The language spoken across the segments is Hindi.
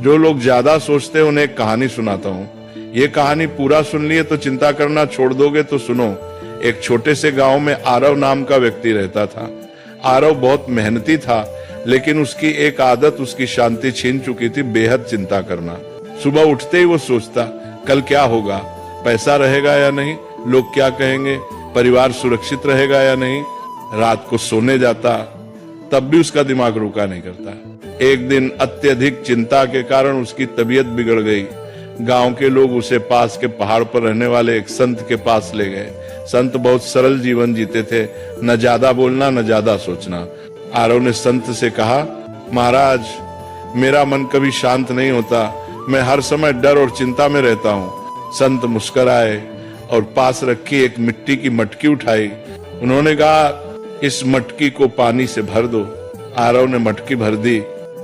जो लोग ज्यादा सोचते हैं उन्हें एक कहानी सुनाता हूँ। ये कहानी पूरा सुन लिए तो चिंता करना छोड़ दोगे तो सुनो। एक छोटे से गांव में आरव नाम का व्यक्ति रहता था। आरव बहुत मेहनती था, लेकिन उसकी एक आदत उसकी शांति छीन चुकी थी, बेहद चिंता करना। सुबह उठते ही वो सोचता, कल क्या होगा, पैसा रहेगा या नहीं, लोग क्या कहेंगे, परिवार सुरक्षित रहेगा या नहीं। रात को सोने जाता, तब भी उसका दिमाग रुका नहीं करता। एक दिन अत्यधिक चिंता के कारण उसकी तबीयत बिगड़ गई। गांव के लोग उसे पास के पहाड़ पर रहने वाले एक संत के पास ले गए। संत बहुत सरल जीवन जीते थे, न ज्यादा बोलना न ज्यादा सोचना। आरव ने संत से कहा, महाराज, मेरा मन कभी शांत नहीं होता, मैं हर समय डर और चिंता में रहता हूँ। संत मुस्कुराए और पास रखी एक मिट्टी की मटकी उठाई। उन्होंने कहा, इस मटकी को पानी से भर दो। आरव ने मटकी भर दी।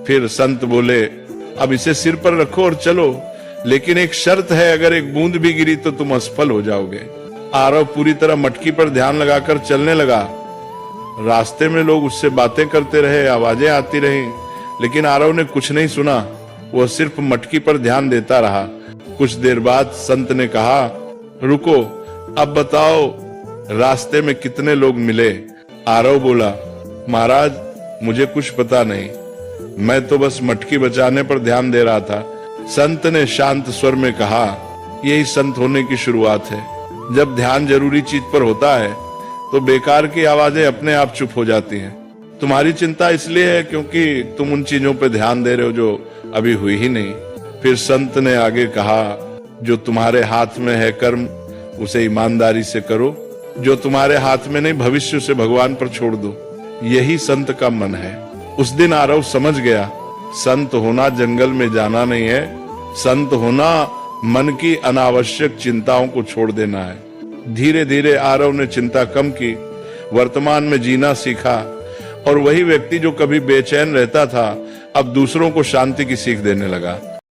फिर संत बोले, अब इसे सिर पर रखो और चलो, लेकिन एक शर्त है, अगर एक बूंद भी गिरी तो तुम असफल हो जाओगे। आरव पूरी तरह मटकी पर ध्यान लगाकर चलने लगा। रास्ते में लोग उससे बातें करते रहे, आवाजें आती रहीं, लेकिन आरव ने कुछ नहीं सुना। वह सिर्फ मटकी पर ध्यान देता रहा। कुछ देर बाद संत ने कहा, रुको, अब बताओ रास्ते में कितने लोग मिले। आरव बोला, महाराज, मुझे कुछ पता नहीं, मैं तो बस मटकी बचाने पर ध्यान दे रहा था। संत ने शांत स्वर में कहा, यही संत होने की शुरुआत है। जब ध्यान जरूरी चीज पर होता है तो बेकार की आवाजें अपने आप चुप हो जाती हैं। तुम्हारी चिंता इसलिए है क्योंकि तुम उन चीजों पर ध्यान दे रहे हो जो अभी हुई ही नहीं। फिर संत ने आगे कहा, जो तुम्हारे हाथ में है कर्म, उसे ईमानदारी से करो। जो तुम्हारे हाथ में नहीं, भविष्य से भगवान पर छोड़ दो। यही संत का मन है। उस दिन आरव समझ गया, संत होना जंगल में जाना नहीं है, संत होना मन की अनावश्यक चिंताओं को छोड़ देना है। धीरे धीरे आरव ने चिंता कम की, वर्तमान में जीना सीखा, और वही व्यक्ति जो कभी बेचैन रहता था अब दूसरों को शांति की सीख देने लगा।